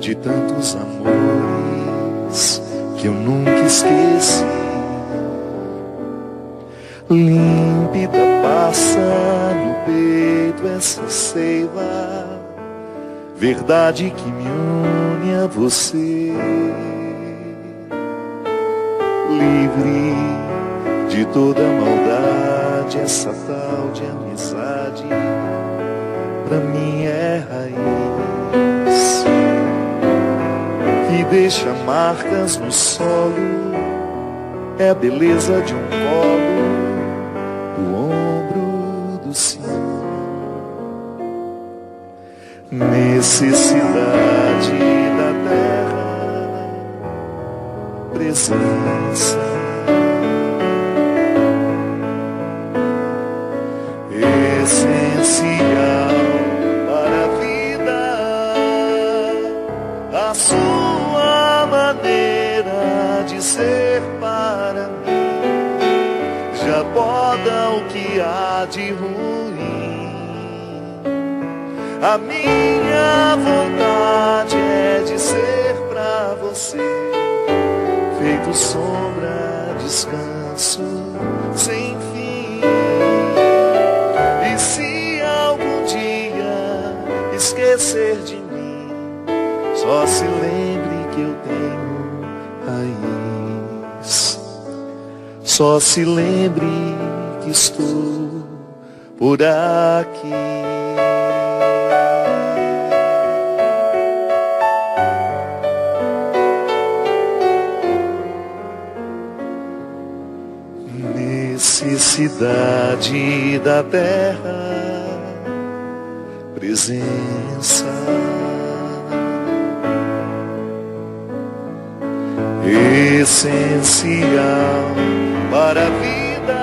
de tantos amores que eu nunca esqueci. Límpida passa no peito essa seiva, verdade que me une a você. Livre de toda maldade, essa tal de amizade pra mim é raiz, que deixa marcas no solo, é a beleza de um colo, do ombro do cio. Necessidade da terra, presença, essencial para a vida, a sua maneira de ser para mim já poda o que há de ruim. A minha vontade é de ser pra você feito sombra, descanso sem fim. E se algum dia esquecer de mim, só se lembre que eu tenho raiz. Só se lembre que estou por aqui. Necessidade da terra, presença, essencial para a vida,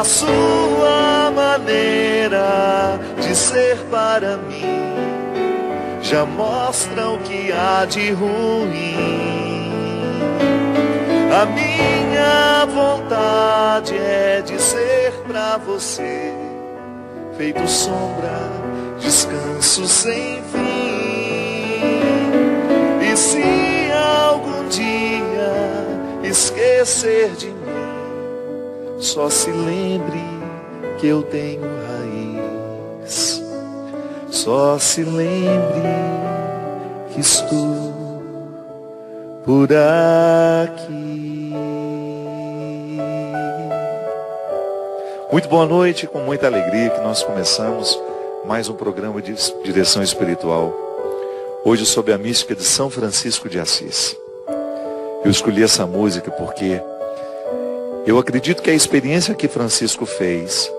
a sua maneira de ser para mim já mostra o que há de ruim. A minha vontade é de ser pra você feito sombra, descanso sem fim. E se algum dia esquecer de mim, só se lembre que eu tenho raiz. Só se lembre que estou por aqui. Muito boa noite, com muita alegria que nós começamos mais um programa de direção espiritual. Hoje sobre a mística de São Francisco de Assis. Eu escolhi essa música porque eu acredito que a experiência que Francisco fez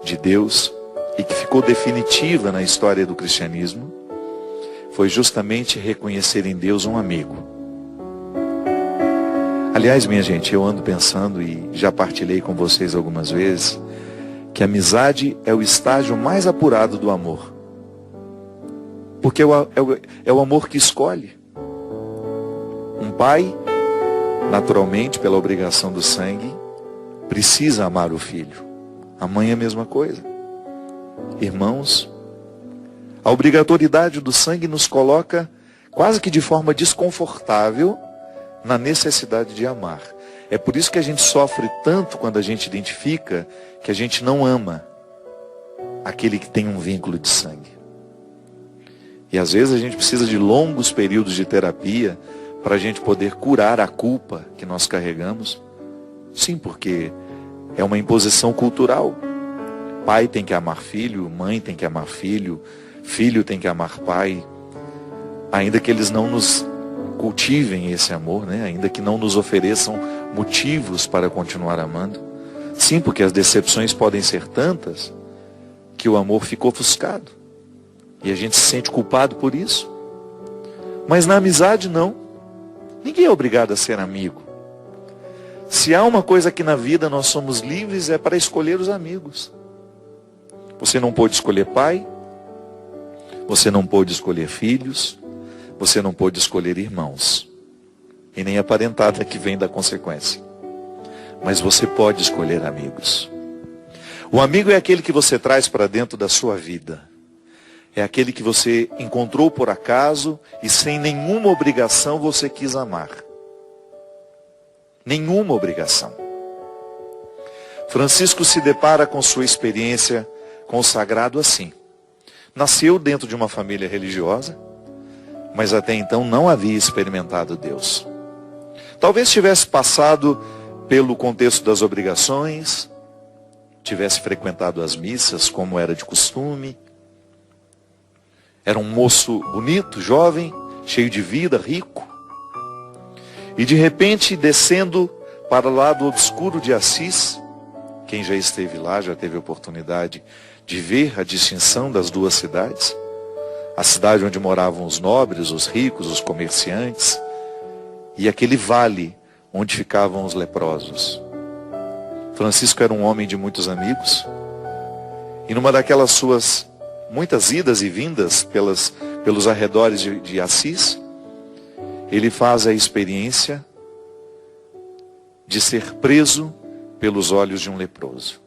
de Deus e que ficou definitiva na história do cristianismo foi justamente reconhecer em Deus um amigo. Aliás, minha gente, eu ando pensando e já partilhei com vocês algumas vezes que a amizade é o estágio mais apurado do amor. Porque é o amor que escolhe. Um pai, naturalmente, pela obrigação do sangue, precisa amar o filho. A mãe é a mesma coisa. Irmãos, a obrigatoriedade do sangue nos coloca quase que de forma desconfortável na necessidade de amar. É por isso que a gente sofre tanto quando a gente identifica que a gente não ama aquele que tem um vínculo de sangue. E às vezes a gente precisa de longos períodos de terapia para a gente poder curar a culpa que nós carregamos. Sim, porque é uma imposição cultural. Pai tem que amar filho, mãe tem que amar filho, filho tem que amar pai. Ainda que eles não nos cultivem esse amor, né? Ainda que não nos ofereçam motivos para continuar amando. Sim, porque as decepções podem ser tantas que o amor ficou ofuscado. E a gente se sente culpado por isso. Mas na amizade não. Ninguém é obrigado a ser amigo. Se há uma coisa que na vida nós somos livres é para escolher os amigos. Você não pôde escolher pai, você não pôde escolher filhos, você não pôde escolher irmãos, e nem a parentada que vem da consequência. Mas você pode escolher amigos. O amigo é aquele que você traz para dentro da sua vida. É aquele que você encontrou por acaso e sem nenhuma obrigação você quis amar. Nenhuma obrigação. Francisco se depara com sua experiência com o sagrado assim. Nasceu dentro de uma família religiosa, mas até então não havia experimentado Deus. Talvez tivesse passado pelo contexto das obrigações, tivesse frequentado as missas como era de costume. Era um moço bonito, jovem, cheio de vida, rico. E de repente, descendo para o lado obscuro de Assis, quem já esteve lá, já teve a oportunidade de ver a distinção das duas cidades. A cidade onde moravam os nobres, os ricos, os comerciantes, e aquele vale onde ficavam os leprosos. Francisco era um homem de muitos amigos, e numa daquelas suas muitas idas e vindas pelos arredores de Assis, ele faz a experiência de ser preso pelos olhos de um leproso.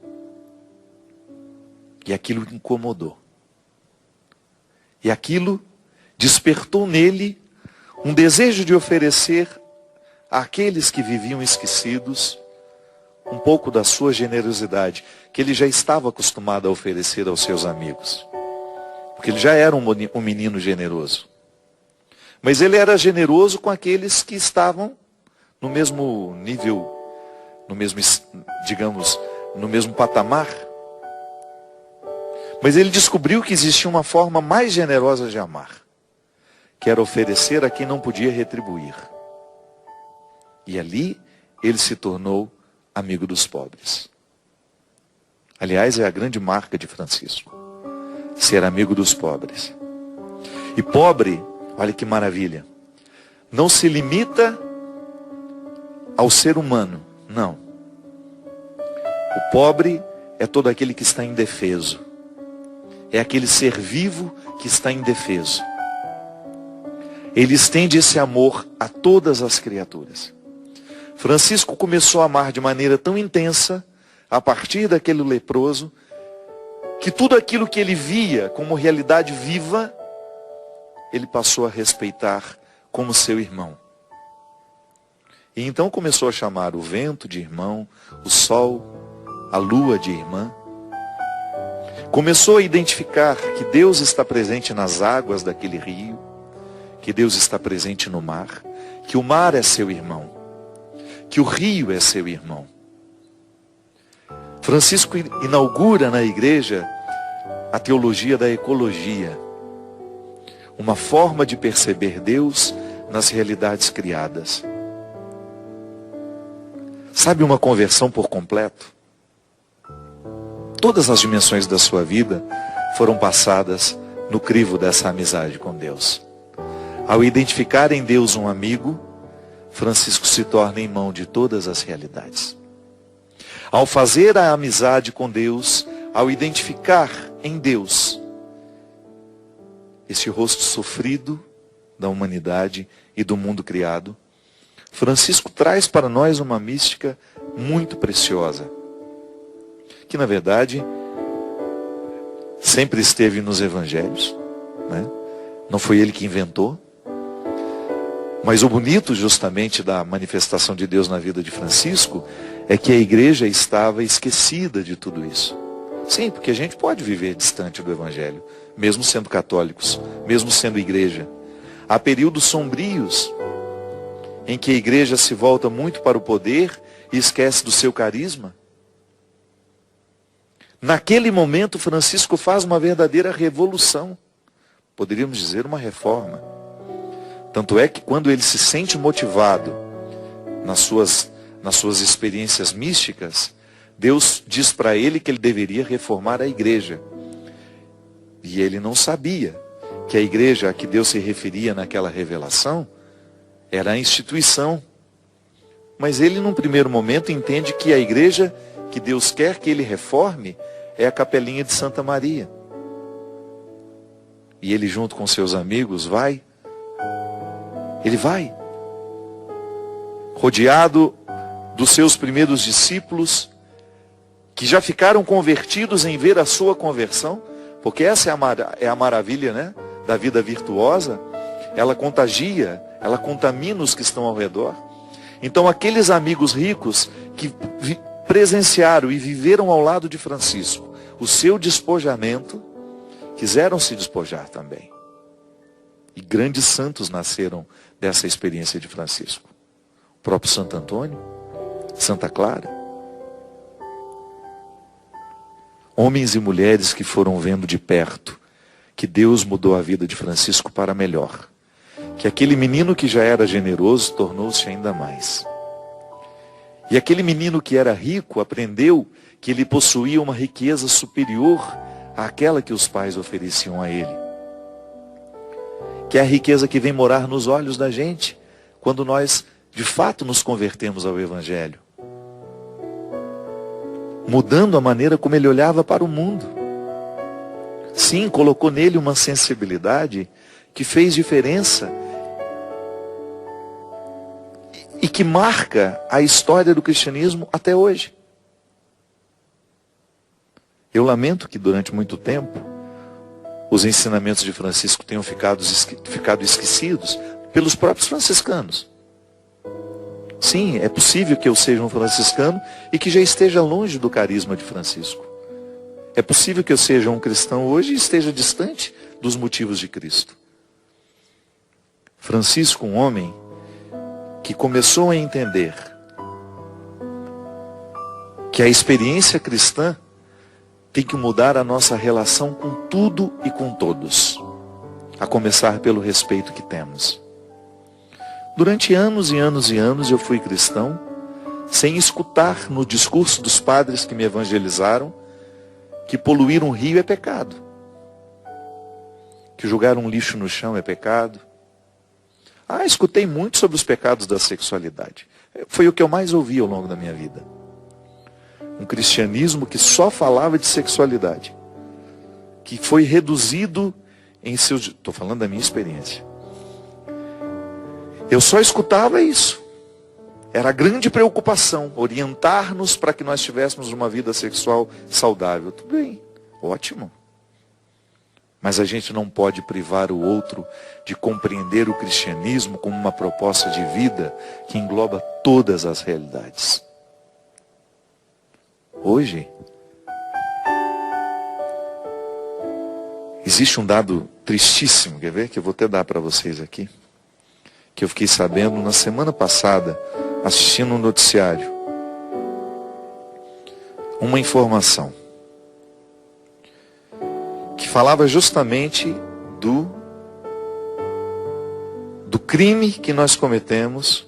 E aquilo incomodou. E aquilo despertou nele um desejo de oferecer àqueles que viviam esquecidos um pouco da sua generosidade, que ele já estava acostumado a oferecer aos seus amigos. Porque ele já era um menino generoso. Mas ele era generoso com aqueles que estavam no mesmo nível, no mesmo, digamos, no mesmo patamar. Mas ele descobriu que existia uma forma mais generosa de amar, que era oferecer a quem não podia retribuir. E ali ele se tornou amigo dos pobres. Aliás, é a grande marca de Francisco, ser amigo dos pobres. E pobre, olha que maravilha, não se limita ao ser humano, não. O pobre é todo aquele que está indefeso. É aquele ser vivo que está indefeso. Ele estende esse amor a todas as criaturas. Francisco começou a amar de maneira tão intensa, a partir daquele leproso, que tudo aquilo que ele via como realidade viva, ele passou a respeitar como seu irmão. E então começou a chamar o vento de irmão, o sol, a lua de irmã. Começou a identificar que Deus está presente nas águas daquele rio, que Deus está presente no mar, que o mar é seu irmão, que o rio é seu irmão. Francisco inaugura na igreja a teologia da ecologia, uma forma de perceber Deus nas realidades criadas. Sabe, uma conversão por completo? Todas as dimensões da sua vida foram passadas no crivo dessa amizade com Deus. Ao identificar em Deus um amigo, Francisco se torna irmão de todas as realidades. Ao fazer a amizade com Deus, ao identificar em Deus esse rosto sofrido da humanidade e do mundo criado, Francisco traz para nós uma mística muito preciosa, que na verdade sempre esteve nos evangelhos, né? Não foi ele que inventou. Mas o bonito justamente da manifestação de Deus na vida de Francisco é que a igreja estava esquecida de tudo isso. Sim, porque a gente pode viver distante do evangelho, mesmo sendo católicos, mesmo sendo igreja. Há períodos sombrios em que a igreja se volta muito para o poder e esquece do seu carisma. Naquele momento, Francisco faz uma verdadeira revolução. Poderíamos dizer uma reforma. Tanto é que quando ele se sente motivado nas suas experiências místicas, Deus diz para ele que ele deveria reformar a igreja. E ele não sabia que a igreja a que Deus se referia naquela revelação era a instituição. Mas ele, num primeiro momento, entende que a igreja que Deus quer que ele reforme é a capelinha de Santa Maria. E ele, junto com seus amigos, vai. Ele vai. Rodeado dos seus primeiros discípulos, que já ficaram convertidos em ver a sua conversão, Porque essa é a maravilha, né, da vida virtuosa. Ela contagia, ela contamina os que estão ao redor. Então aqueles amigos ricos que presenciaram e viveram ao lado de Francisco o seu despojamento, quiseram se despojar também. E grandes santos nasceram dessa experiência de Francisco. O próprio Santo Antônio, Santa Clara. Homens e mulheres que foram vendo de perto que Deus mudou a vida de Francisco para melhor. Que aquele menino que já era generoso tornou-se ainda mais. E aquele menino que era rico aprendeu que ele possuía uma riqueza superior àquela que os pais ofereciam a ele. Que é a riqueza que vem morar nos olhos da gente quando nós de fato nos convertemos ao Evangelho. Mudando a maneira como ele olhava para o mundo. Sim, colocou nele uma sensibilidade que fez diferença e que marca a história do cristianismo até hoje. Eu lamento que durante muito tempo os ensinamentos de Francisco tenham ficado esquecidos pelos próprios franciscanos. Sim, é possível que eu seja um franciscano e que já esteja longe do carisma de Francisco. É possível que eu seja um cristão hoje e esteja distante dos motivos de Cristo. Francisco, um homem que começou a entender que a experiência cristã tem que mudar a nossa relação com tudo e com todos, a começar pelo respeito que temos. Durante anos e anos e anos eu fui cristão, sem escutar no discurso dos padres que me evangelizaram que poluir um rio é pecado, que jogar um lixo no chão é pecado. Escutei muito sobre os pecados da sexualidade. Foi o que eu mais ouvi ao longo da minha vida. Um cristianismo que só falava de sexualidade, que foi reduzido em seus... Estou falando da minha experiência. Eu só escutava isso. Era a grande preocupação, orientar-nos para que nós tivéssemos uma vida sexual saudável. Tudo bem, ótimo. Mas a gente não pode privar o outro de compreender o cristianismo como uma proposta de vida que engloba todas as realidades. Hoje, existe um dado tristíssimo, quer ver? Que eu vou até dar para vocês aqui. Que eu fiquei sabendo na semana passada, assistindo um noticiário. Uma informação que falava justamente do crime que nós cometemos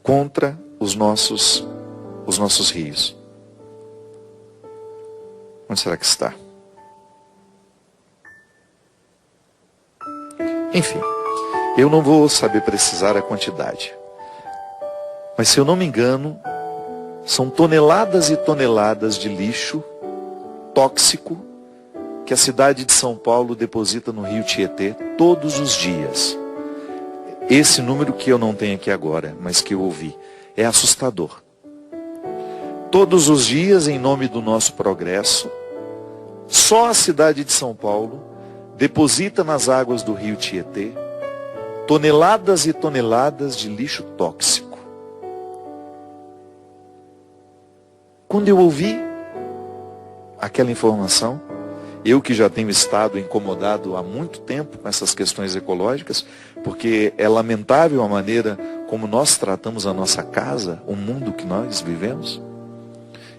contra os nossos rios. Onde será que está? Enfim, eu não vou saber precisar a quantidade. Mas se eu não me engano, são toneladas e toneladas de lixo tóxico que a cidade de São Paulo deposita no rio Tietê todos os dias. Esse número que eu não tenho aqui agora, mas que eu ouvi, é assustador. Todos os dias, em nome do nosso progresso, só a cidade de São Paulo deposita nas águas do rio Tietê toneladas e toneladas de lixo tóxico. Quando eu ouvi aquela informação, eu que já tenho estado incomodado há muito tempo com essas questões ecológicas, porque é lamentável a maneira como nós tratamos a nossa casa, o mundo que nós vivemos.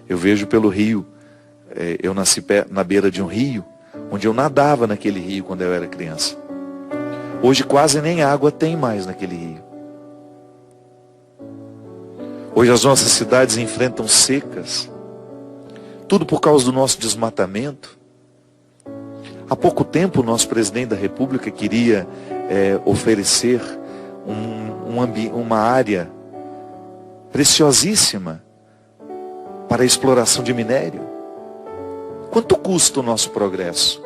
Eu vejo pelo rio, eu nasci na beira de um rio, onde eu nadava naquele rio quando eu era criança. Hoje quase nem água tem mais naquele rio. Hoje as nossas cidades enfrentam secas, tudo por causa do nosso desmatamento. Há pouco tempo o nosso presidente da República queria oferecer uma área preciosíssima para a exploração de minério. Quanto custa o nosso progresso?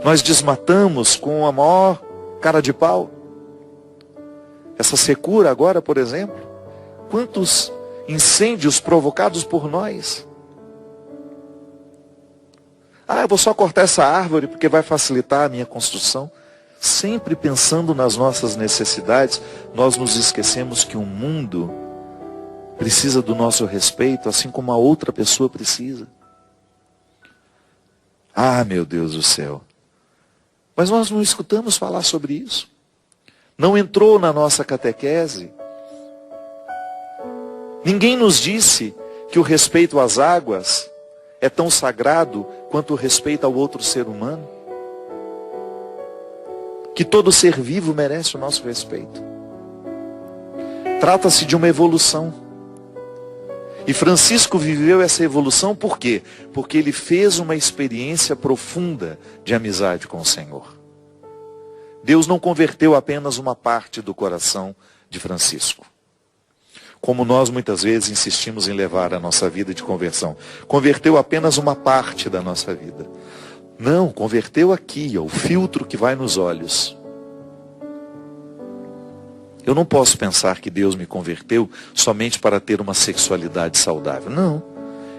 Nós desmatamos com a maior cara de pau. Essa secura agora, por exemplo, quantos incêndios provocados por nós? Ah, eu vou só cortar essa árvore porque vai facilitar a minha construção. Sempre pensando nas nossas necessidades, nós nos esquecemos que o mundo precisa do nosso respeito, assim como a outra pessoa precisa. Ah, meu Deus do céu. Mas nós não escutamos falar sobre isso. Não entrou na nossa catequese. Ninguém nos disse que o respeito às águas é tão sagrado quanto o respeito ao outro ser humano. Que todo ser vivo merece o nosso respeito. Trata-se de uma evolução. E Francisco viveu essa evolução por quê? Porque ele fez uma experiência profunda de amizade com o Senhor. Deus não converteu apenas uma parte do coração de Francisco. Como nós muitas vezes insistimos em levar a nossa vida de conversão. Converteu apenas uma parte da nossa vida. Não, converteu aqui, ó, o filtro que vai nos olhos. Eu não posso pensar que Deus me converteu somente para ter uma sexualidade saudável. Não.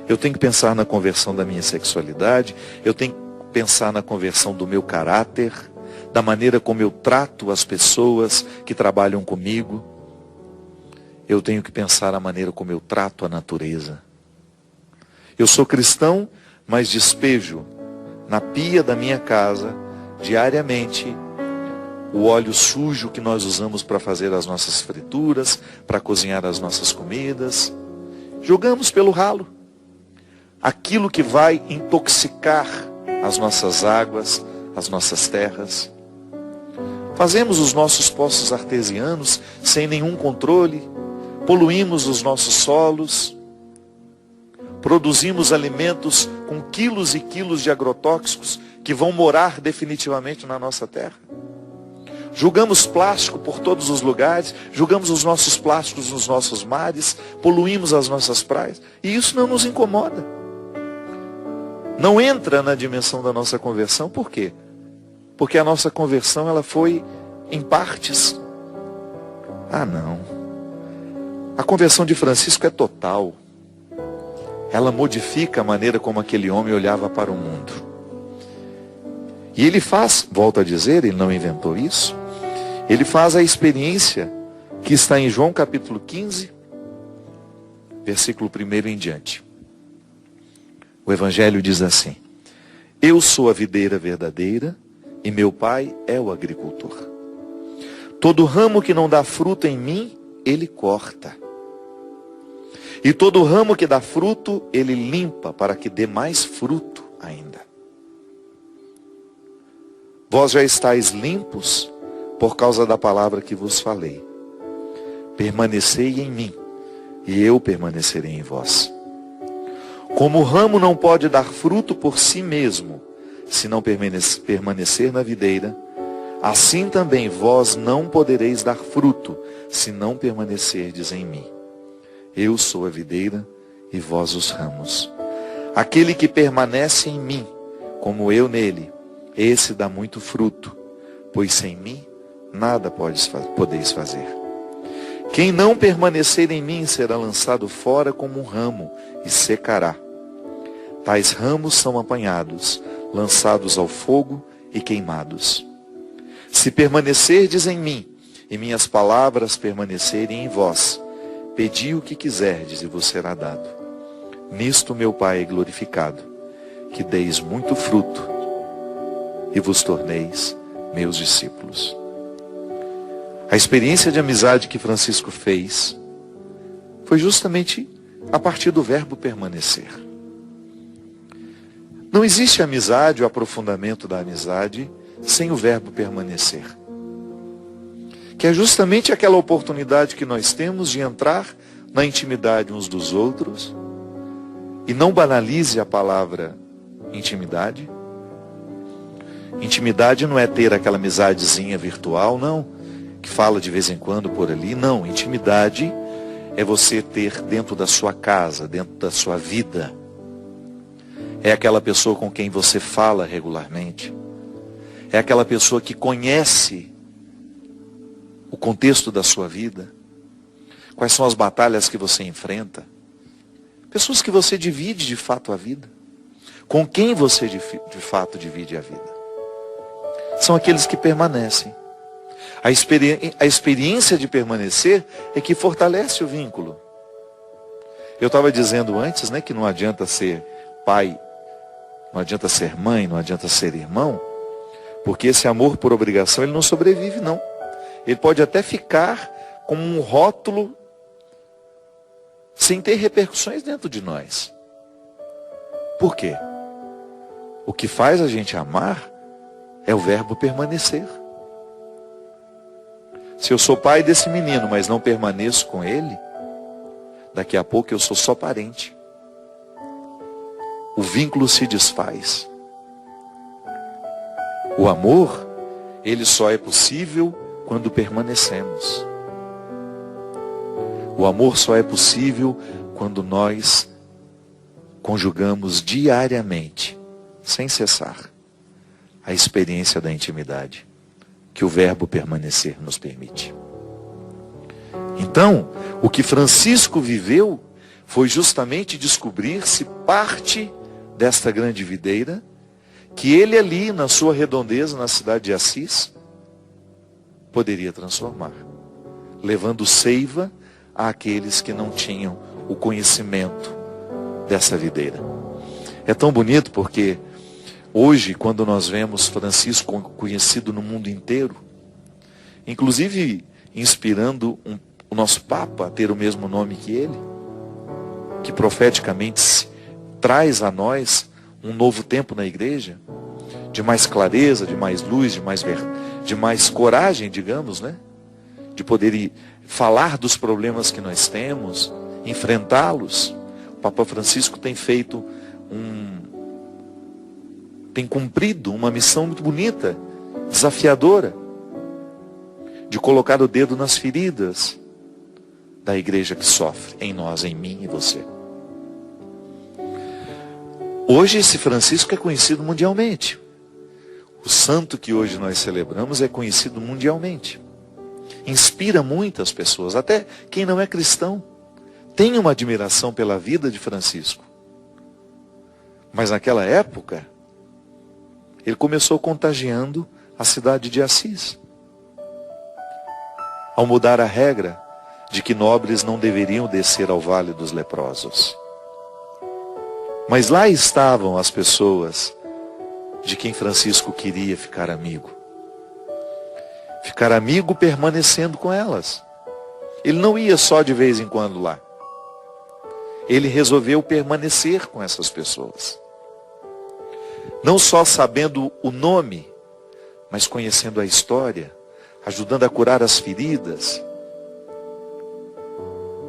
Eu tenho que pensar na conversão da minha sexualidade, eu tenho que pensar na conversão do meu caráter, da maneira como eu trato as pessoas que trabalham comigo. Eu tenho que pensar na maneira como eu trato a natureza. Eu sou cristão, mas despejo na pia da minha casa, diariamente, o óleo sujo que nós usamos para fazer as nossas frituras, para cozinhar as nossas comidas. Jogamos pelo ralo. Aquilo que vai intoxicar as nossas águas, as nossas terras. Fazemos os nossos poços artesianos sem nenhum controle. Poluímos os nossos solos. Produzimos alimentos com quilos e quilos de agrotóxicos que vão morar definitivamente na nossa terra. Jogamos plástico por todos os lugares, jogamos os nossos plásticos nos nossos mares, poluímos as nossas praias. E isso não nos incomoda. Não entra na dimensão da nossa conversão. Por quê? Porque a nossa conversão ela foi em partes. Ah, não. A conversão de Francisco é total. Ela modifica a maneira como aquele homem olhava para o mundo. E ele faz, volto a dizer, ele não inventou isso. Ele faz a experiência que está em João capítulo 15, versículo 1 em diante. O Evangelho diz assim: Eu sou a videira verdadeira e meu pai é o agricultor. Todo ramo que não dá fruto em mim, ele corta. E todo ramo que dá fruto, ele limpa para que dê mais fruto ainda. Vós já estáis limpos por causa da palavra que vos falei. Permanecei em mim, e eu permanecerei em vós. Como o ramo não pode dar fruto por si mesmo, se não permanecer na videira, assim também vós não podereis dar fruto, se não permanecerdes em mim. Eu sou a videira e vós os ramos. Aquele que permanece em mim, como eu nele, esse dá muito fruto, pois sem mim nada podeis fazer. Quem não permanecer em mim será lançado fora como um ramo e secará. Tais ramos são apanhados, lançados ao fogo e queimados. Se permanecerdes em mim e minhas palavras permanecerem em vós, pedi o que quiserdes e vos será dado. Nisto meu Pai é glorificado, que deis muito fruto e vos torneis meus discípulos. A experiência de amizade que Francisco fez foi justamente a partir do verbo permanecer. Não existe amizade ou aprofundamento da amizade sem o verbo permanecer. Que é justamente aquela oportunidade que nós temos de entrar na intimidade uns dos outros. E não banalize a palavra intimidade. Intimidade não é ter aquela amizadezinha virtual, não, que fala de vez em quando por ali. Não, intimidade é você ter dentro da sua casa, dentro da sua vida. É aquela pessoa com quem você fala regularmente. É aquela pessoa que conhece o contexto da sua vida. Quais são as batalhas que você enfrenta. Pessoas que você divide de fato a vida. com quem você de fato divide a vida. São aqueles que permanecem. A experiência de permanecer é que fortalece o vínculo. Eu estava dizendo antes, né, que não adianta ser pai, não adianta ser mãe, não adianta ser irmão, porque esse amor por obrigação, ele não sobrevive, não. Ele pode até ficar como um rótulo sem ter repercussões dentro de nós. Por quê? O que faz a gente amar é o verbo permanecer. Se eu sou pai desse menino, mas não permaneço com ele, daqui a pouco eu sou só parente. O vínculo se desfaz. O amor, ele só é possível quando permanecemos. O amor só é possível quando nós conjugamos diariamente, sem cessar, a experiência da intimidade que o verbo permanecer nos permite. Então, o que Francisco viveu foi justamente descobrir-se parte desta grande videira, que ele ali, na sua redondeza, na cidade de Assis, poderia transformar, levando seiva àqueles que não tinham o conhecimento dessa videira. É tão bonito porque hoje, quando nós vemos Francisco conhecido no mundo inteiro, inclusive inspirando o nosso Papa a ter o mesmo nome que ele, que profeticamente traz a nós um novo tempo na igreja, de mais clareza, de mais luz, de mais coragem, digamos, né? De poder falar dos problemas que nós temos, enfrentá-los. O Papa Francisco tem tem cumprido uma missão muito bonita, desafiadora, de colocar o dedo nas feridas da igreja que sofre, em nós, em mim e você. Hoje esse Francisco é conhecido mundialmente. O santo que hoje nós celebramos é conhecido mundialmente. Inspira muitas pessoas, até quem não é cristão, tem uma admiração pela vida de Francisco. Mas naquela época, ele começou contagiando a cidade de Assis, ao mudar a regra de que nobres não deveriam descer ao vale dos leprosos. Mas lá estavam as pessoas de quem Francisco queria ficar amigo. Ficar amigo permanecendo com elas. Ele não ia só de vez em quando lá. Ele resolveu permanecer com essas pessoas. Não só sabendo o nome, mas conhecendo a história, ajudando a curar as feridas,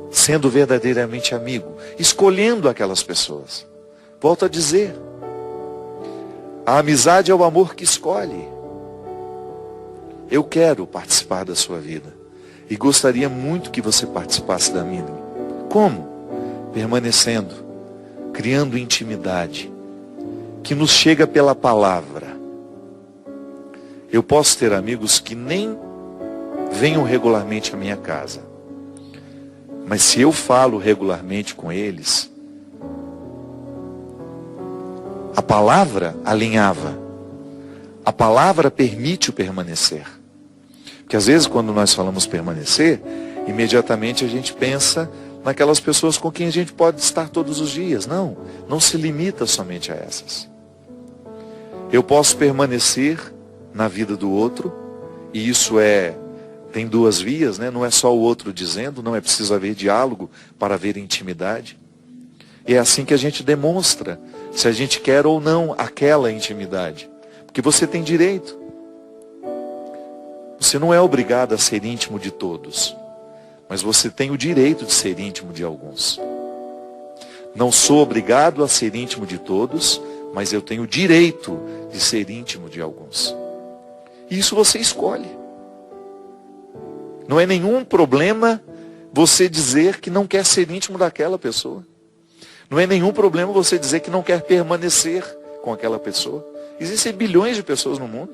sendo verdadeiramente amigo, escolhendo aquelas pessoas. Volto a dizer, a amizade é o amor que escolhe. Eu quero participar da sua vida e gostaria muito que você participasse da minha. Como? Permanecendo, criando intimidade, que nos chega pela palavra. Eu posso ter amigos que nem venham regularmente à minha casa, mas se eu falo regularmente com eles, a palavra alinhava. A palavra permite o permanecer. Porque às vezes quando nós falamos permanecer, imediatamente a gente pensa naquelas pessoas com quem a gente pode estar todos os dias. Não, não se limita somente a essas. Eu posso permanecer na vida do outro, e isso tem duas vias, né? Não é só o outro dizendo, não é preciso haver diálogo para haver intimidade. E é assim que a gente demonstra se a gente quer ou não aquela intimidade. Porque você tem direito. Você não é obrigado a ser íntimo de todos, mas você tem o direito de ser íntimo de alguns. Não sou obrigado a ser íntimo de todos, mas eu tenho o direito de ser íntimo de alguns. E isso você escolhe. Não é nenhum problema você dizer que não quer ser íntimo daquela pessoa. Não é nenhum problema você dizer que não quer permanecer com aquela pessoa. Existem bilhões de pessoas no mundo.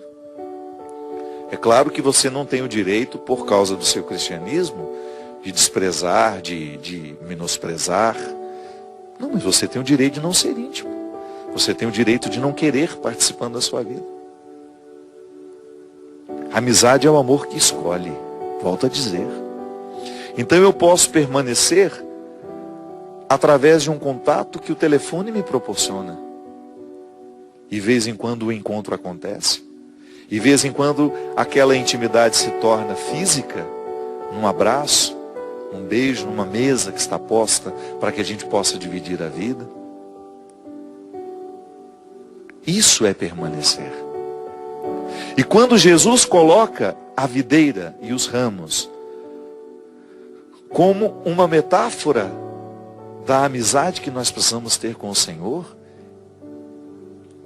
É claro que você não tem o direito, por causa do seu cristianismo, de desprezar, de menosprezar. Não, mas você tem o direito de não ser íntimo. você tem o direito de não querer participando da sua vida. A amizade é o amor que escolhe, volto a dizer. Então eu posso permanecer através de um contato que o telefone me proporciona. E de vez em quando o encontro acontece. E de vez em quando aquela intimidade se torna física, num abraço, num beijo, numa mesa que está posta para que a gente possa dividir a vida. Isso é permanecer. E quando Jesus coloca a videira e os ramos como uma metáfora da amizade que nós precisamos ter com o Senhor,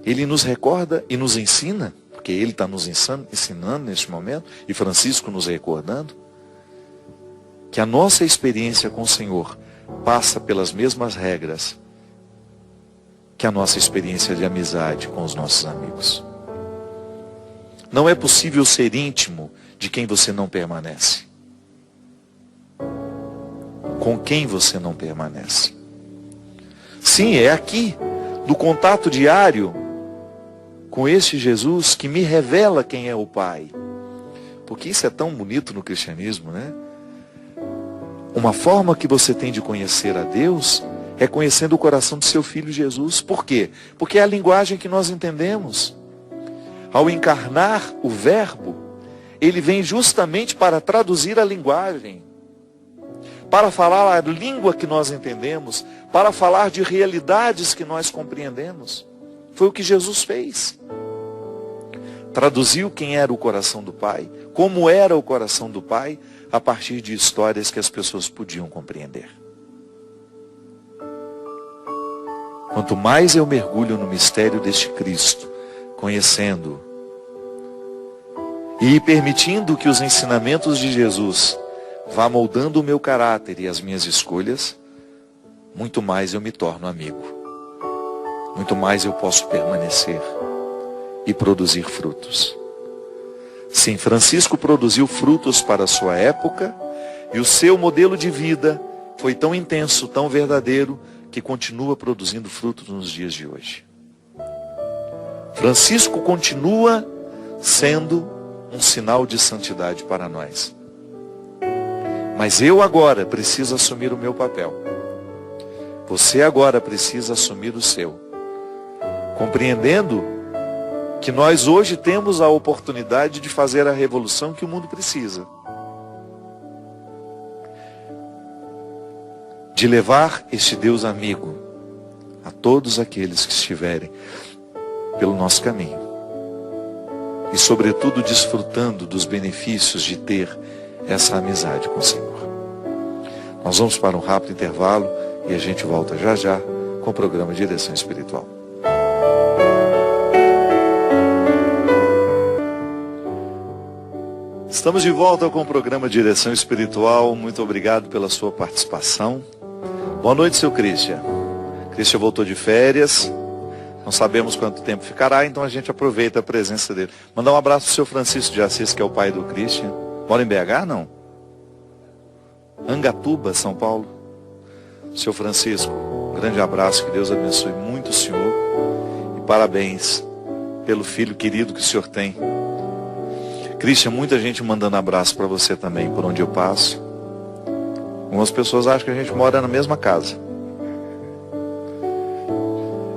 Ele nos recorda e nos ensina, porque Ele está nos ensinando neste momento, e Francisco nos recordando, que a nossa experiência com o Senhor passa pelas mesmas regras que a nossa experiência de amizade com os nossos amigos. Não é possível ser íntimo de quem você não permanece. Com quem você não permanece. Sim, é aqui, do contato diário com este Jesus que me revela quem é o Pai. Porque isso é tão bonito no cristianismo, né? Uma forma que você tem de conhecer a Deus é conhecendo o coração do seu Filho Jesus. Por quê? Porque é a linguagem que nós entendemos. Ao encarnar o Verbo, Ele vem justamente para traduzir a linguagem, para falar a língua que nós entendemos, para falar de realidades que nós compreendemos. Foi o que Jesus fez. Traduziu quem era o coração do Pai, como era o coração do Pai, a partir de histórias que as pessoas podiam compreender. Quanto mais eu mergulho no mistério deste Cristo, conhecendo e permitindo que os ensinamentos de Jesus vá moldando o meu caráter e as minhas escolhas, muito mais eu me torno amigo. Muito mais eu posso permanecer e produzir frutos. Sim, Francisco produziu frutos para a sua época e o seu modelo de vida foi tão intenso, tão verdadeiro, que continua produzindo frutos nos dias de hoje. Francisco continua sendo um sinal de santidade para nós. Mas eu agora preciso assumir o meu papel. Você agora precisa assumir o seu. Compreendendo que nós hoje temos a oportunidade de fazer a revolução que o mundo precisa. De levar este Deus amigo a todos aqueles que estiverem pelo nosso caminho. E sobretudo desfrutando dos benefícios de ter essa amizade com o Senhor. Nós vamos para um rápido intervalo e a gente volta já já com o programa Direção Espiritual. Estamos de volta com o programa Direção Espiritual. Muito obrigado pela sua participação. Boa noite, seu Christian. Christian voltou de férias. Não sabemos quanto tempo ficará, então a gente aproveita a presença dele. Mandar um abraço para o seu Francisco de Assis, que é o pai do Christian. Mora em BH, não? Angatuba, São Paulo. Seu Francisco, um grande abraço, que Deus abençoe muito o senhor. E parabéns pelo filho querido que o senhor tem. Christian, muita gente mandando abraço para você também, por onde eu passo. Algumas pessoas acham que a gente mora na mesma casa.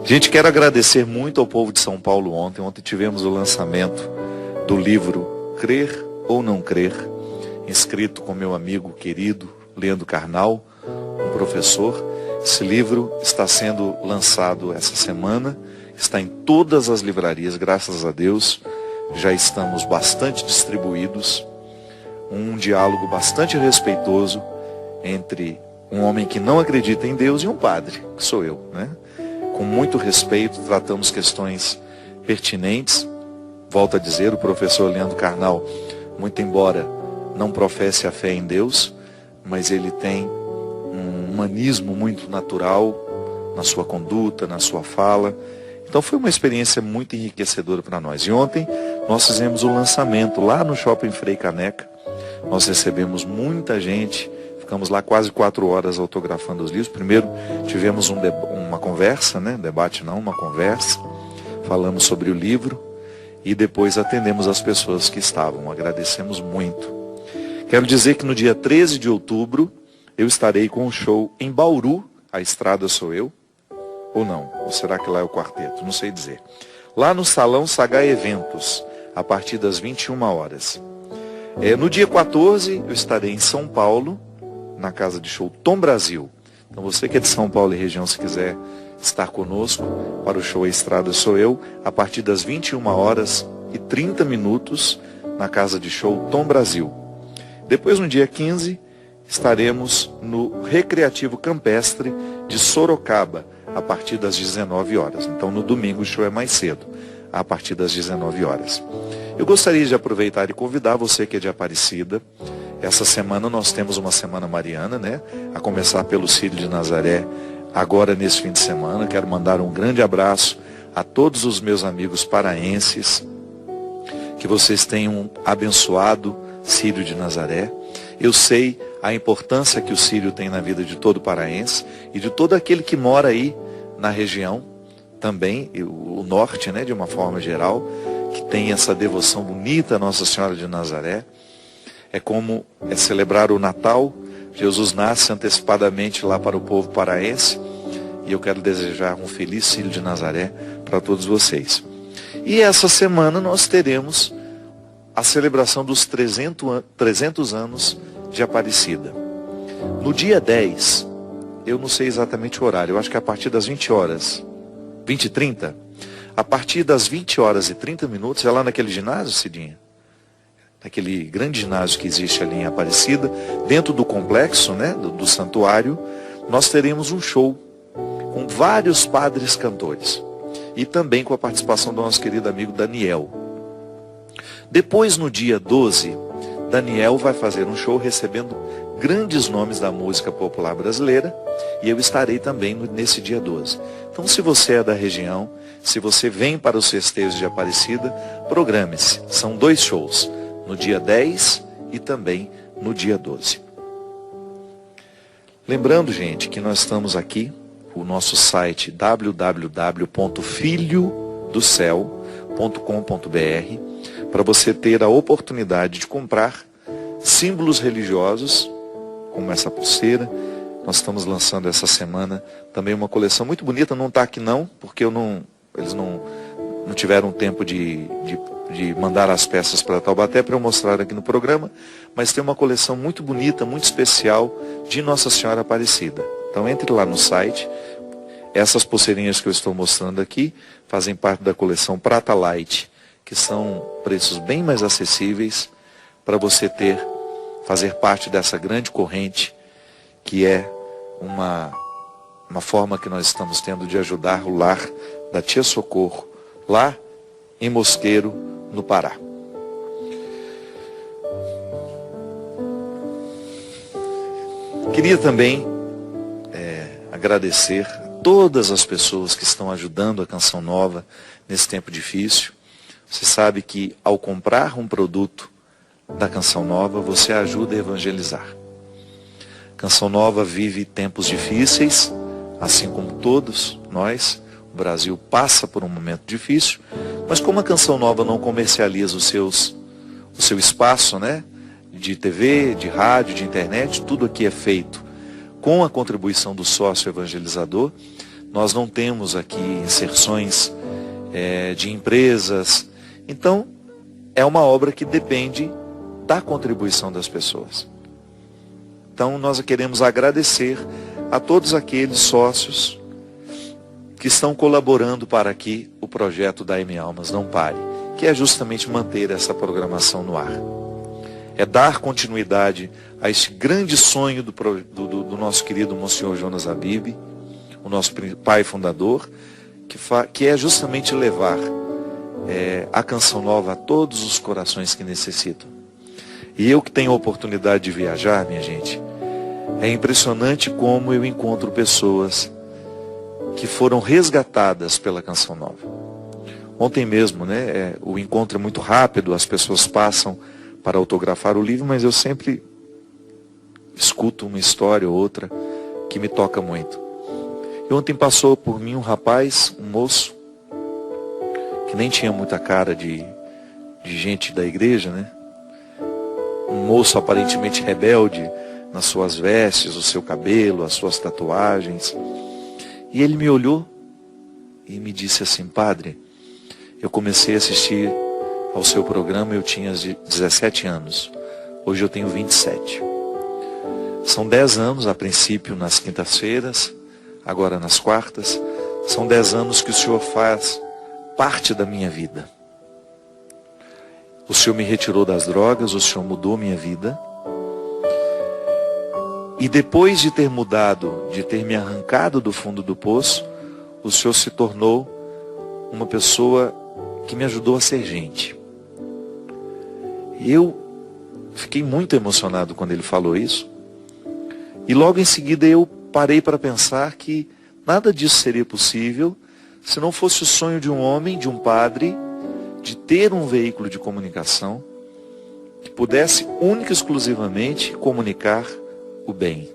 A gente quer agradecer muito ao povo de São Paulo ontem. Ontem tivemos o lançamento do livro Crer ou Não Crer, escrito com meu amigo querido Leandro Carnal, um professor. Esse livro está sendo lançado essa semana, está em todas as livrarias, graças a Deus. Já estamos bastante distribuídos. Um diálogo bastante respeitoso entre um homem que não acredita em Deus e um padre, que sou eu, né? Com muito respeito, tratamos questões pertinentes. Volto a dizer, o professor Leandro Carnal, muito embora não professe a fé em Deus, mas ele tem um humanismo muito natural na sua conduta, na sua fala. Então foi uma experiência muito enriquecedora para nós. E ontem nós fizemos o lançamento lá no Shopping Frei Caneca. Nós recebemos muita gente Ficamos lá quase 4 horas autografando os livros. Primeiro tivemos uma conversa, né? Debate não, uma conversa. Falamos sobre o livro e depois atendemos as pessoas que estavam. Agradecemos muito. Quero dizer que no dia 13 de outubro eu estarei com um show em Bauru. A estrada sou eu. Ou não? Ou será que lá é o quarteto? Não sei dizer. Lá no Salão Sagá Eventos, a partir das 21 horas. No dia 14 eu estarei em São Paulo, na casa de show Tom Brasil. Então você que é de São Paulo e região, se quiser estar conosco para o show A Estrada Sou Eu, a partir das 21h30 na casa de show Tom Brasil. Depois no dia 15 estaremos no Recreativo Campestre de Sorocaba, a partir das 19 horas. Então no domingo o show é mais cedo, a partir das 19 horas. Eu gostaria de aproveitar e convidar você que é de Aparecida. Essa semana nós temos uma semana mariana, né? A começar pelo Círio de Nazaré, agora nesse fim de semana. Quero mandar um grande abraço a todos os meus amigos paraenses. Que vocês tenham um abençoado Círio de Nazaré. Eu sei a importância que o Círio tem na vida de todo paraense e de todo aquele que mora aí na região, também, o norte, né, de uma forma geral, que tem essa devoção bonita a Nossa Senhora de Nazaré. É como celebrar o Natal. Jesus nasce antecipadamente lá para o povo paraense. E eu quero desejar um feliz Círio de Nazaré para todos vocês. E essa semana nós teremos a celebração dos 300 anos de Aparecida. No dia 10, eu não sei exatamente o horário, eu acho que é a partir das 20h30, a partir das 20h30, é lá naquele ginásio, Cidinha? Naquele grande ginásio que existe ali em Aparecida, dentro do complexo, né, do santuário, nós teremos um show com vários padres cantores. E também com a participação do nosso querido amigo Daniel. Depois, no dia 12, Daniel vai fazer um show recebendo grandes nomes da música popular brasileira. E eu estarei também nesse dia 12. Então, se você é da região, se você vem para os festejos de Aparecida, programe-se. São 2 shows, no dia 10 e também no dia 12. Lembrando, gente, que nós estamos aqui, o nosso site www.filhodocel.com.br, para você ter a oportunidade de comprar símbolos religiosos, como essa pulseira. Nós estamos lançando essa semana também uma coleção muito bonita. Não está aqui não, porque eles não tiveram tempo de mandar as peças para Taubaté para eu mostrar aqui no programa. Mas tem uma coleção muito bonita, muito especial de Nossa Senhora Aparecida. Então entre lá no site. Essas pulseirinhas que eu estou mostrando aqui fazem parte da coleção Prata Light, que são preços bem mais acessíveis para você fazer parte dessa grande corrente, que é uma forma que nós estamos tendo de ajudar o lar da Tia Socorro, lá em Mosqueiro, no Pará. Queria também agradecer todas as pessoas que estão ajudando a Canção Nova nesse tempo difícil. Você sabe que ao comprar um produto da Canção Nova, você ajuda a evangelizar. Canção Nova vive tempos difíceis, assim como todos nós. O Brasil passa por um momento difícil, mas como a Canção Nova não comercializa o seu espaço, né, de TV, de rádio, de internet, tudo aqui é feito com a contribuição do sócio evangelizador. Nós não temos aqui inserções de empresas. Então, é uma obra que depende da contribuição das pessoas. Então, nós queremos agradecer a todos aqueles sócios que estão colaborando para que o projeto da M Almas não pare, que é justamente manter essa programação no ar. É dar continuidade a este grande sonho do nosso querido Monsenhor Jonas Abib, o nosso pai fundador, que é justamente levar a Canção Nova a todos os corações que necessitam. E eu que tenho a oportunidade de viajar, minha gente, é impressionante como eu encontro pessoas que foram resgatadas pela Canção Nova. Ontem mesmo, né, o encontro é muito rápido, as pessoas passam para autografar o livro, mas eu sempre escuto uma história ou outra que me toca muito. E ontem passou por mim um rapaz, um moço, que nem tinha muita cara de gente da igreja, né? Um moço aparentemente rebelde nas suas vestes, o seu cabelo, as suas tatuagens. E ele me olhou e me disse assim: padre, eu comecei a assistir ao seu programa, eu tinha 17 anos. Hoje eu tenho 27. São 10 anos, a princípio nas quintas-feiras, agora nas quartas. São 10 anos que o Senhor faz parte da minha vida. O Senhor me retirou das drogas, o Senhor mudou minha vida. E depois de ter mudado, de ter me arrancado do fundo do poço, o Senhor se tornou uma pessoa que me ajudou a ser gente. Eu fiquei muito emocionado quando ele falou isso. E logo em seguida eu parei para pensar que nada disso seria possível se não fosse o sonho de um homem, de um padre, de ter um veículo de comunicação que pudesse única e exclusivamente comunicar o bem.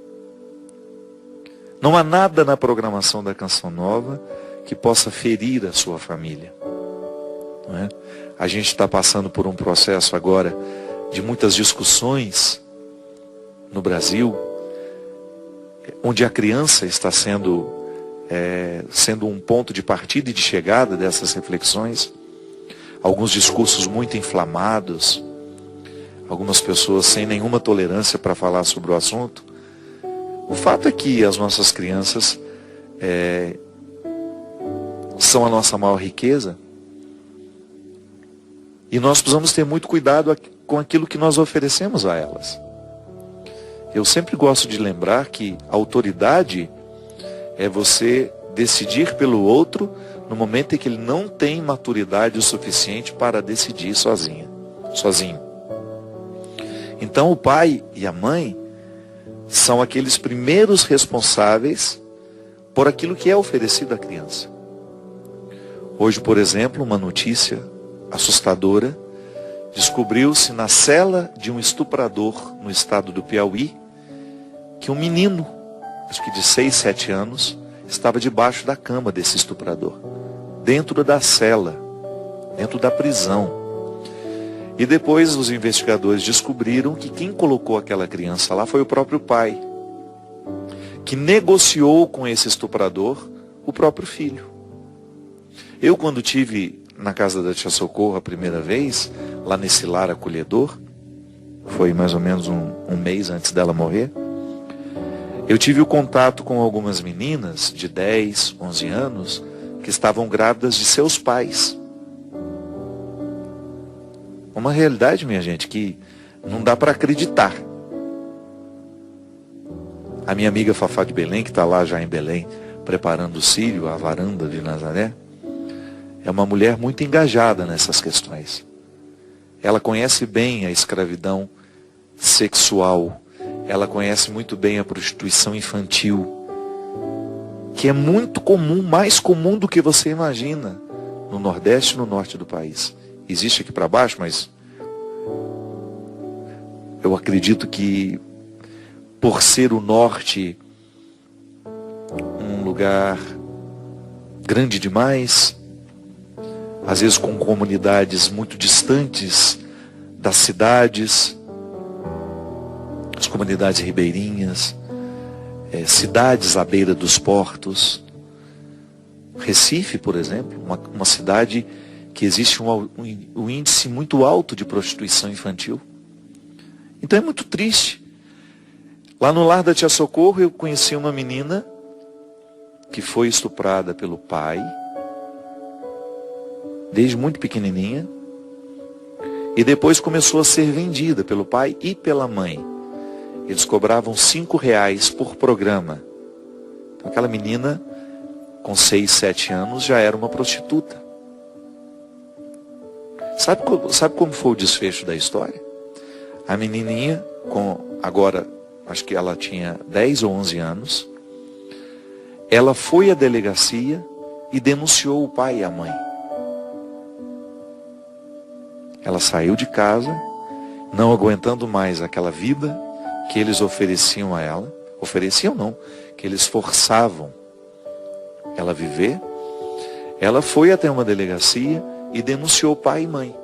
Não há nada na programação da Canção Nova que possa ferir a sua família. Não é? A gente está passando por um processo agora de muitas discussões no Brasil, onde a criança está sendo um ponto de partida e de chegada dessas reflexões. Alguns discursos muito inflamados, algumas pessoas sem nenhuma tolerância para falar sobre o assunto. O fato é que as nossas crianças são a nossa maior riqueza. E nós precisamos ter muito cuidado com aquilo que nós oferecemos a elas. Eu sempre gosto de lembrar que a autoridade é você decidir pelo outro no momento em que ele não tem maturidade o suficiente para decidir sozinho. Então o pai e a mãe são aqueles primeiros responsáveis por aquilo que é oferecido à criança. Hoje, por exemplo, uma notícia assustadora: descobriu-se na cela de um estuprador no estado do Piauí que um menino, acho que de 6, 7 anos, estava debaixo da cama desse estuprador, dentro da cela, dentro da prisão. E depois os investigadores descobriram que quem colocou aquela criança lá foi o próprio pai, que negociou com esse estuprador o próprio filho. Eu, quando tive na casa da tia Socorro a primeira vez, lá nesse lar acolhedor, foi mais ou menos um mês antes dela morrer, eu tive o contato com algumas meninas de 10, 11 anos, que estavam grávidas de seus pais. Uma realidade, minha gente, que não dá para acreditar. A minha amiga Fafá de Belém, que está lá já em Belém, preparando o círio, a varanda de Nazaré, é uma mulher muito engajada nessas questões. Ela conhece bem a escravidão sexual, ela conhece muito bem a prostituição infantil, que é muito comum, mais comum do que você imagina, no Nordeste e no Norte do país. Existe aqui para baixo, mas eu acredito que, por ser o Norte um lugar grande demais, às vezes com comunidades muito distantes das cidades, as comunidades ribeirinhas, cidades à beira dos portos. Recife, por exemplo, uma cidade que existe um índice muito alto de prostituição infantil. Então é muito triste. Lá no lar da tia Socorro eu conheci uma menina que foi estuprada pelo pai, desde muito pequenininha, e depois começou a ser vendida pelo pai e pela mãe. Eles cobravam R$5 por programa. Então, aquela menina, com 6, 7 anos, já era uma prostituta. Sabe como foi o desfecho da história? A menininha, agora, acho que ela tinha 10 ou 11 anos, ela foi à delegacia e denunciou o pai e a mãe. Ela saiu de casa, não aguentando mais aquela vida que eles ofereciam a ela, ofereciam não, que eles forçavam ela a viver, ela foi até uma delegacia e denunciou pai e mãe.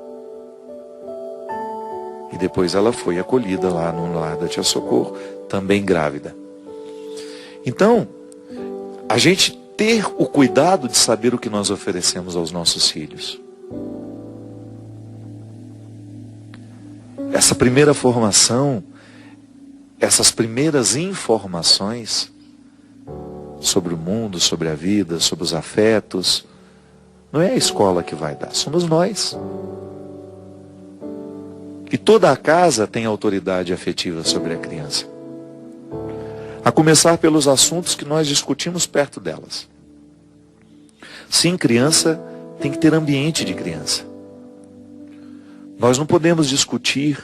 E depois ela foi acolhida lá no lar da Tia Socorro, também grávida. Então, a gente ter o cuidado de saber o que nós oferecemos aos nossos filhos. Essa primeira formação, essas primeiras informações sobre o mundo, sobre a vida, sobre os afetos, não é a escola que vai dar, somos nós. E toda a casa tem autoridade afetiva sobre a criança. A começar pelos assuntos que nós discutimos perto delas. Sim, criança tem que ter ambiente de criança. Nós não podemos discutir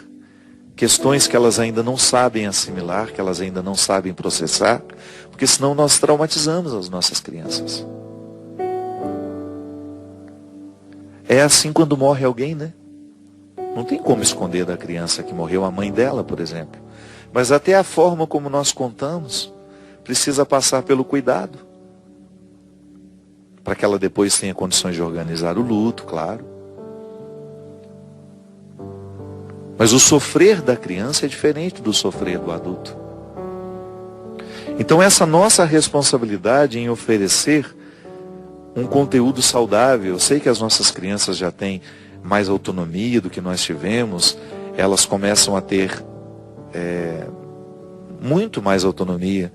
questões que elas ainda não sabem assimilar, que elas ainda não sabem processar, porque senão nós traumatizamos as nossas crianças. É assim quando morre alguém, né? Não tem como esconder da criança que morreu a mãe dela, por exemplo. Mas até a forma como nós contamos precisa passar pelo cuidado. Para que ela depois tenha condições de organizar o luto, claro. Mas o sofrer da criança é diferente do sofrer do adulto. Então essa nossa responsabilidade em oferecer um conteúdo saudável. Eu sei que as nossas crianças já têm mais autonomia do que nós tivemos. Elas começam a ter muito mais autonomia,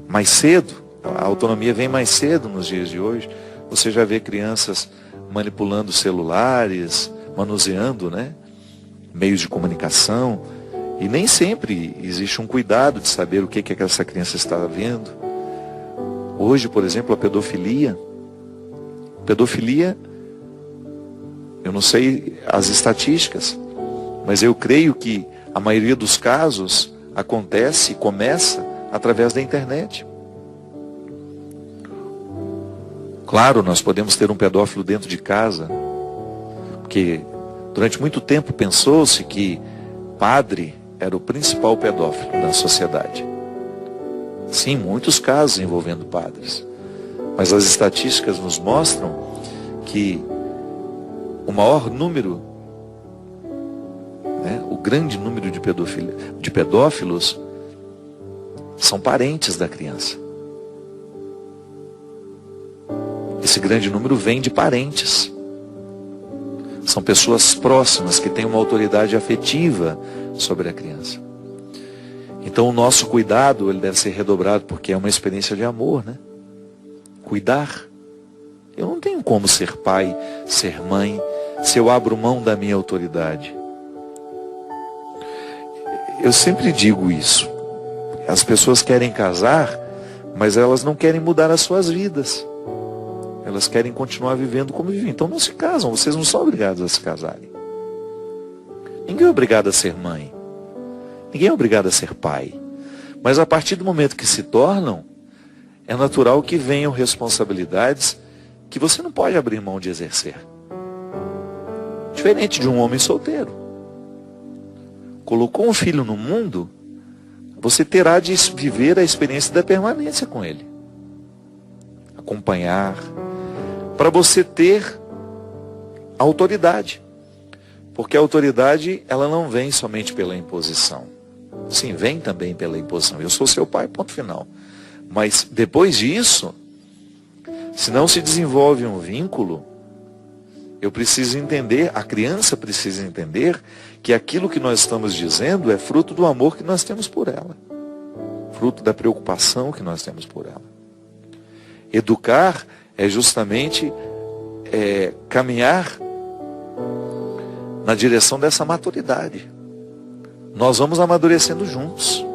mais cedo. A autonomia vem mais cedo nos dias de hoje. Você já vê crianças manipulando celulares, manuseando, né, meios de comunicação, e nem sempre existe um cuidado de saber o que essa criança está vendo. Hoje, por exemplo, a pedofilia, eu não sei as estatísticas, mas eu creio que a maioria dos casos acontece e começa através da internet. Claro, nós podemos ter um pedófilo dentro de casa, porque durante muito tempo pensou-se que padre era o principal pedófilo da sociedade. Sim, muitos casos envolvendo padres. Mas as estatísticas nos mostram que o maior número, o grande número de pedófilos são parentes da criança. Esse grande número vem de parentes. São pessoas próximas que têm uma autoridade afetiva sobre a criança. Então o nosso cuidado ele deve ser redobrado, porque é uma experiência de amor, né? Cuidar. Eu não tenho como ser pai, ser mãe, se eu abro mão da minha autoridade. Eu sempre digo isso. As pessoas querem casar, mas elas não querem mudar as suas vidas. Elas querem continuar vivendo como vivem. Então não se casam, vocês não são obrigados a se casarem. Ninguém é obrigado a ser mãe. Ninguém é obrigado a ser pai. Mas a partir do momento que se tornam, é natural que venham responsabilidades que você não pode abrir mão de exercer. Diferente de um homem solteiro. Colocou um filho no mundo, você terá de viver a experiência da permanência com ele. Acompanhar, para você ter autoridade. Porque a autoridade, ela não vem somente pela imposição. Sim, vem também pela imposição. Eu sou seu pai, ponto final. Mas depois disso, se não se desenvolve um vínculo, eu preciso entender, a criança precisa entender que aquilo que nós estamos dizendo é fruto do amor que nós temos por ela. Fruto da preocupação que nós temos por ela. Educar é justamente caminhar na direção dessa maturidade. Nós vamos amadurecendo juntos.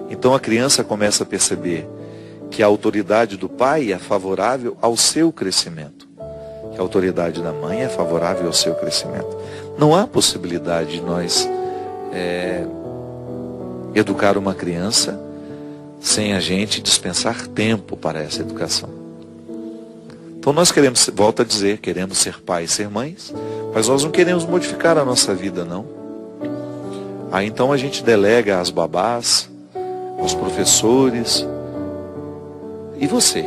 Então a criança começa a perceber que a autoridade do pai é favorável ao seu crescimento. Que a autoridade da mãe é favorável ao seu crescimento. Não há possibilidade de nós educar uma criança sem a gente dispensar tempo para essa educação. Então nós queremos, volto a dizer, queremos ser pais, ser mães, mas nós não queremos modificar a nossa vida, não. Aí então a gente delega às babás, aos professores. E você?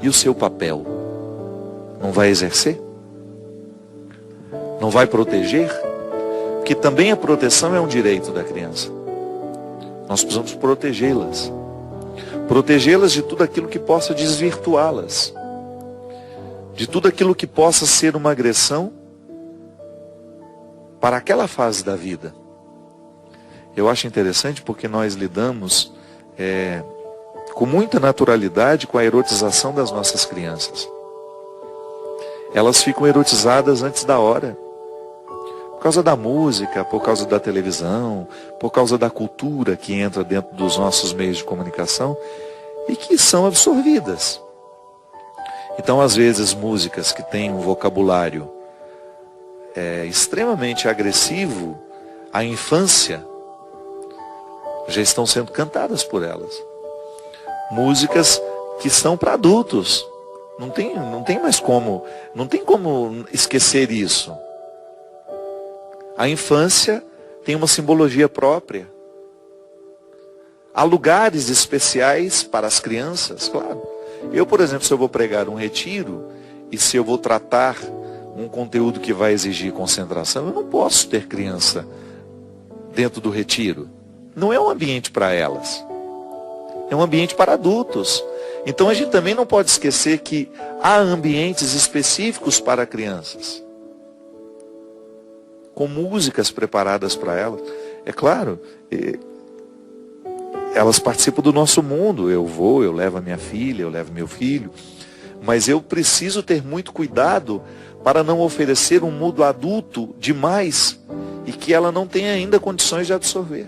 E o seu papel? Não vai exercer? Não vai proteger? Porque também a proteção é um direito da criança. Nós precisamos protegê-las. Protegê-las de tudo aquilo que possa desvirtuá-las. De tudo aquilo que possa ser uma agressão para aquela fase da vida. Eu acho interessante porque nós lidamos com muita naturalidade com a erotização das nossas crianças. Elas ficam erotizadas antes da hora. Por causa da música, por causa da televisão, por causa da cultura que entra dentro dos nossos meios de comunicação e que são absorvidas. Então, às vezes, músicas que têm um vocabulário extremamente agressivo à infância já estão sendo cantadas por elas. Músicas que são para adultos. Não tem mais como, não tem como esquecer isso. A infância tem uma simbologia própria. Há lugares especiais para as crianças, claro. Eu, por exemplo, se eu vou pregar um retiro, e se eu vou tratar um conteúdo que vai exigir concentração, eu não posso ter criança dentro do retiro. Não é um ambiente para elas. É um ambiente para adultos. Então a gente também não pode esquecer que há ambientes específicos para crianças. Com músicas preparadas para elas. É claro, elas participam do nosso mundo. Eu levo a minha filha, eu levo meu filho. Mas eu preciso ter muito cuidado para não oferecer um mundo adulto demais e que ela não tenha ainda condições de absorver.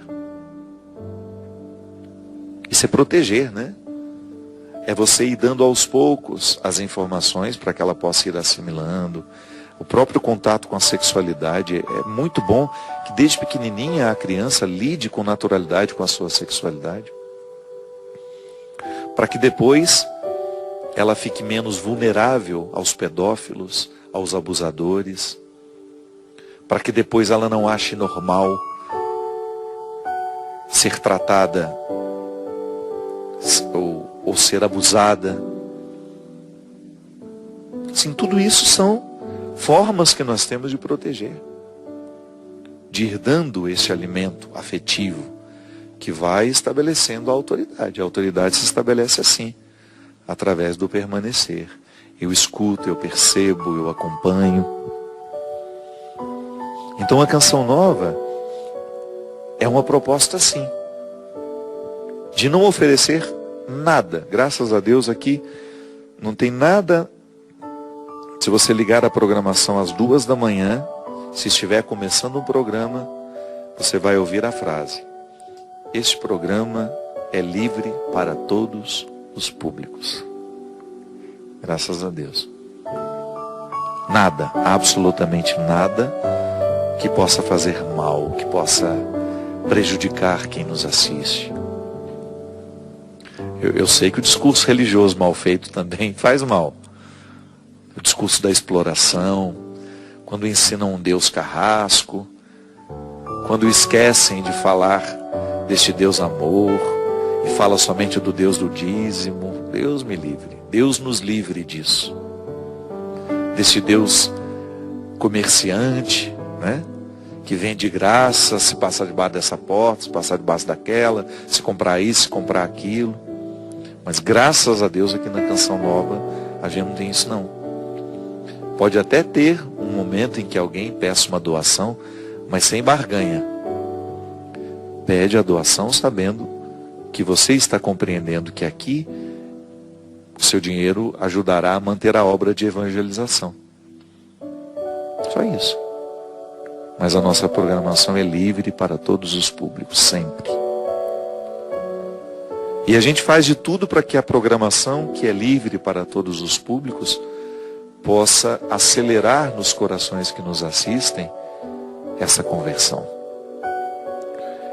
Isso é proteger, né? É você ir dando aos poucos as informações para que ela possa ir assimilando. O próprio contato com a sexualidade é muito bom que desde pequenininha a criança lide com naturalidade com a sua sexualidade. Para que depois ela fique menos vulnerável aos pedófilos, aos abusadores. Para que depois ela não ache normal ser tratada ou ser abusada. Sim, tudo isso são formas que nós temos de proteger. De ir dando esse alimento afetivo que vai estabelecendo a autoridade. A autoridade se estabelece assim, através do permanecer. Eu escuto, eu percebo, eu acompanho. Então a Canção Nova é uma proposta assim, de não oferecer nada. Graças a Deus aqui não tem nada. Se você ligar a programação às 2 da manhã, se estiver começando um programa, você vai ouvir a frase: este programa é livre para todos os públicos. Graças a Deus. Nada, absolutamente nada que possa fazer mal, que possa prejudicar quem nos assiste. Eu sei que o discurso religioso mal feito também faz mal. O discurso da exploração, quando ensinam um Deus carrasco, quando esquecem de falar deste Deus amor, e fala somente do Deus do dízimo. Deus me livre, Deus nos livre disso. Desse Deus comerciante, né? Que vem de graça, se passar debaixo dessa porta, se passar debaixo daquela, se comprar isso, se comprar aquilo. Mas graças a Deus aqui na Canção Nova, a gente não tem isso não. Pode até ter um momento em que alguém peça uma doação, mas sem barganha. Pede a doação sabendo que você está compreendendo que aqui o seu dinheiro ajudará a manter a obra de evangelização. Só isso. Mas a nossa programação é livre para todos os públicos, sempre. E a gente faz de tudo para que a programação, que é livre para todos os públicos, possa acelerar nos corações que nos assistem essa conversão.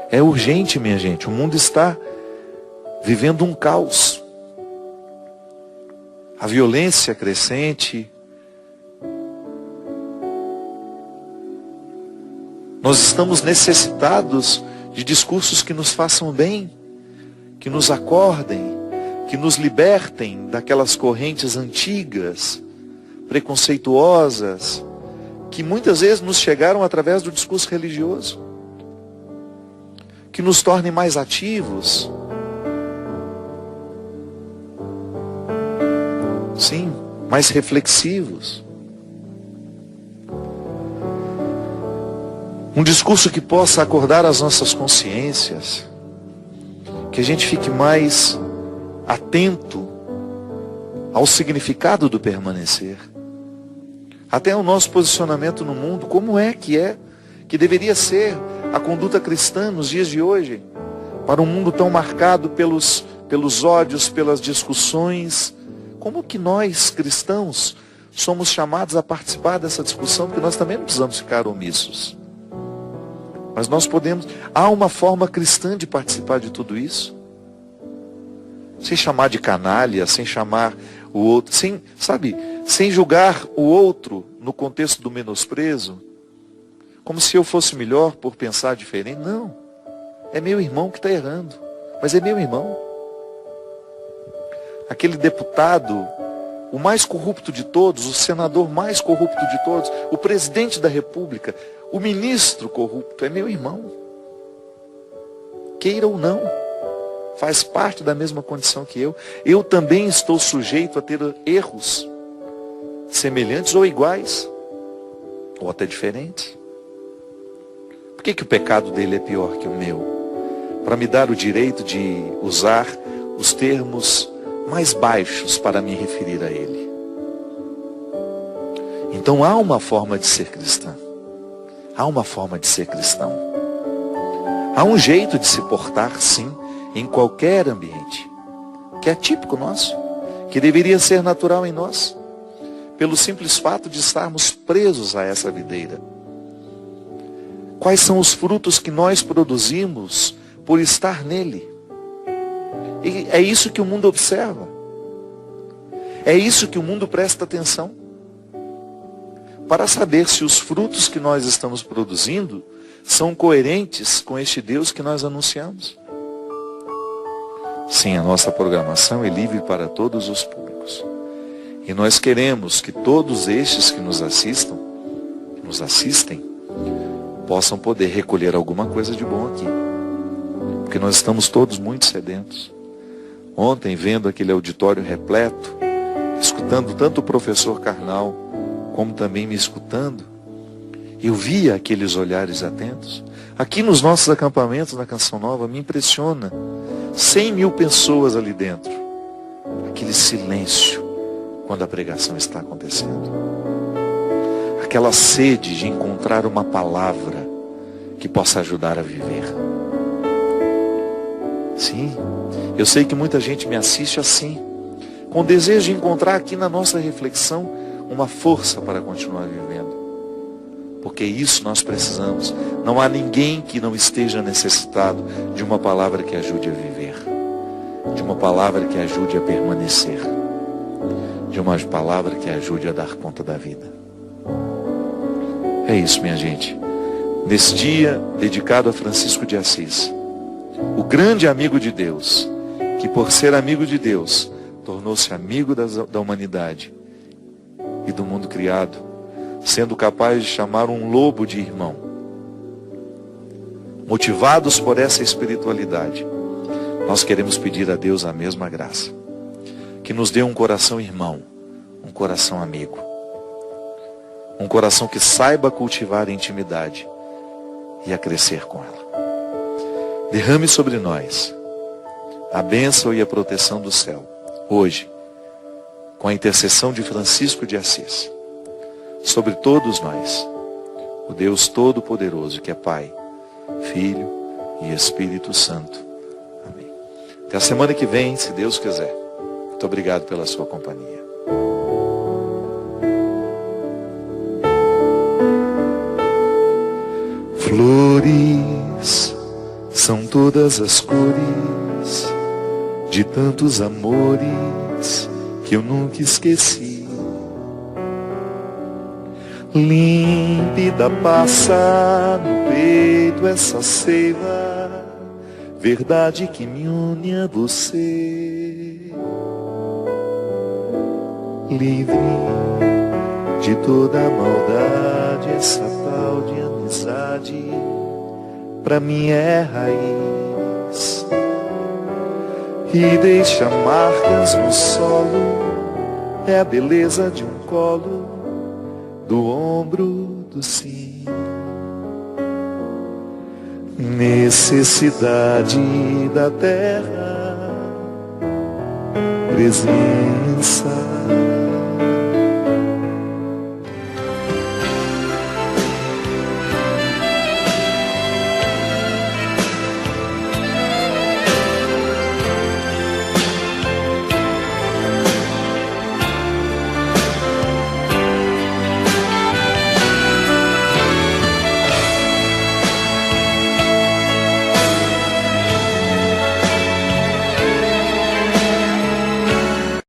É urgente, minha gente. O mundo está vivendo um caos. A violência crescente. Nós estamos necessitados de discursos que nos façam bem, que nos acordem, que nos libertem daquelas correntes antigas, preconceituosas, que muitas vezes nos chegaram através do discurso religioso, que nos tornem mais ativos. Sim, mais reflexivos. Um discurso que possa acordar as nossas consciências, que a gente fique mais atento ao significado do permanecer, até o nosso posicionamento no mundo, como é que deveria ser a conduta cristã nos dias de hoje, para um mundo tão marcado pelos ódios, pelas discussões. Como que nós, cristãos, somos chamados a participar dessa discussão, porque nós também não precisamos ficar omissos. Mas nós podemos, há uma forma cristã de participar de tudo isso, sem chamar de canalha, sem chamar o outro, sem julgar o outro no contexto do menosprezo, como se eu fosse melhor por pensar diferente. Não, é meu irmão que está errando, mas é meu irmão. Aquele deputado, o mais corrupto de todos, o senador mais corrupto de todos, o presidente da república, o ministro corrupto, é meu irmão. Queira ou não, faz parte da mesma condição que eu. Eu também estou sujeito a ter erros semelhantes ou iguais, ou até diferentes. Por que o pecado dele é pior que o meu? Para me dar o direito de usar os termos mais baixos para me referir a ele. Então há uma forma de ser cristã. Há uma forma de ser cristão. Há um jeito de se portar, sim, em qualquer ambiente, que é típico nosso, que deveria ser natural em nós, pelo simples fato de estarmos presos a essa videira. Quais são os frutos que nós produzimos por estar nele? E é isso que o mundo observa. É isso que o mundo presta atenção. Para saber se os frutos que nós estamos produzindo são coerentes com este Deus que nós anunciamos. Sim, a nossa programação é livre para todos os públicos. E nós queremos que todos estes que nos assistem, possam poder recolher alguma coisa de bom aqui. Porque nós estamos todos muito sedentos. Ontem, vendo aquele auditório repleto, escutando tanto o professor Karnal, como também me escutando, eu via aqueles olhares atentos. Aqui nos nossos acampamentos na Canção Nova, me impressiona. 100.000 pessoas ali dentro. Aquele silêncio quando a pregação está acontecendo. Aquela sede de encontrar uma palavra que possa ajudar a viver. Sim, eu sei que muita gente me assiste assim, com desejo de encontrar aqui na nossa reflexão uma força para continuar vivendo. Porque isso nós precisamos. Não há ninguém que não esteja necessitado de uma palavra que ajude a viver, de uma palavra que ajude a permanecer, de uma palavra que ajude a dar conta da vida. É isso, minha gente. Nesse dia dedicado a Francisco de Assis, o grande amigo de Deus, que por ser amigo de Deus, tornou-se amigo da humanidade e do mundo criado, sendo capaz de chamar um lobo de irmão. Motivados por essa espiritualidade, nós queremos pedir a Deus a mesma graça, que nos dê um coração irmão, um coração amigo, um coração que saiba cultivar a intimidade e a crescer com ela. Derrame sobre nós a bênção e a proteção do céu, hoje, com a intercessão de Francisco de Assis, sobre todos nós, o Deus Todo-Poderoso, que é Pai, Filho e Espírito Santo. Amém. Até a semana que vem, se Deus quiser. Muito obrigado pela sua companhia. Flores são todas as cores de tantos amores que eu nunca esqueci. Límpida passa no essa seiva, verdade que me une a você. Livre de toda a maldade, essa tal de amizade pra mim é raiz e deixa marcas no solo. É a beleza de um colo, do ombro do sim. Necessidade da terra, presença